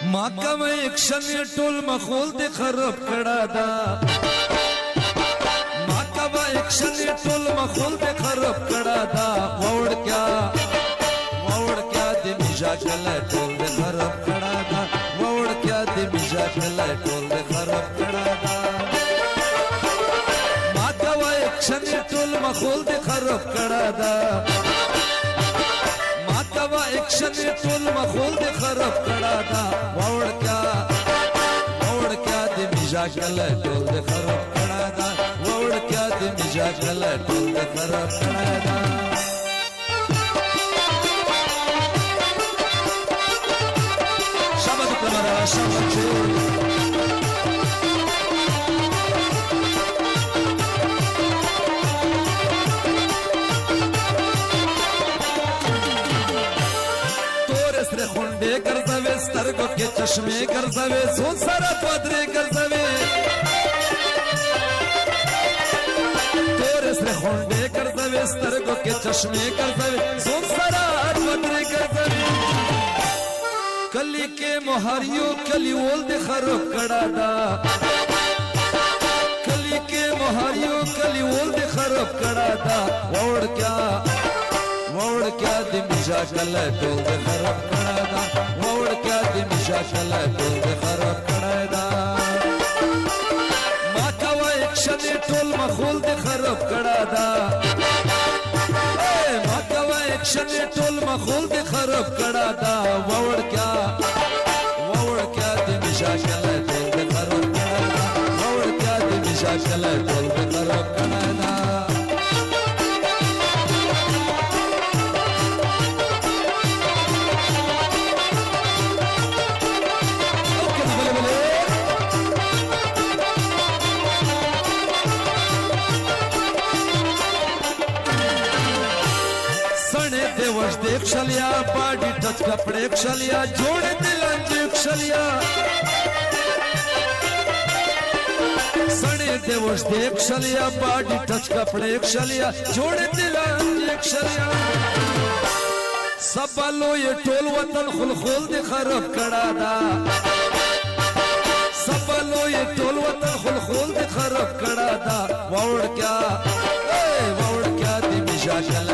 ما کوي اکشن ټول مخول دې خراب کړه دا ما کوي اکشن ټول مخول دې خراب کړه دا ووړ کیا دې مجاکل ټول دې خراب کړه دا ووړ کیا دې مجاکل ټول دې خراب کړه دا ما کوي اکشن ټول مخول دې خراب کړه دا کوا اکشن ټول مخول دې خراب کړه دا ووړ کیا دې مجاکل ټول دې خراب کړه دا ووړ کیا دې مجاکل ټول دې خراب کړه دا شابه کمرا شابه خونډې ګرځوي سترګو کې چشمې ګرځوي زون سره پدرې ګرځوي تورې سره خونډې ګرځوي سترګو کې چشمې ګرځوي زون سره پدرې ګرځوي کلی کې مهاریو کلی ول دې خراب کړه دا کلی کې مهاریو کلی ول دې خراب کړه دا ووړ کیا دې مجاکل ټول دې خراب کړه دا ووړ کیا دې مجاکل ټول دې خراب کړه دا ما کوي اکشن ټول مخول دې خراب کړه دا ما کوي اکشن ټول مخول دې خراب کړه دا ووړ کیا دې مجاکل ټول دې خراب کړه دا ووړ کیا دې مجاکل ټول دې خراب کړه دا देख शलिया body touch कपड़े शलिया जोड़े दिलांजे शलिया सड़े देवश देख शलिया बॉडी टच कपड़े शलिया जोड़े दिलांजे शलिया सब लो ये टोल वतन खुल दे खराब कड़ा दा सब लो ये टोल वतन खुल दे खराब कड़ा दा वोड़ क्या दे मिजाकल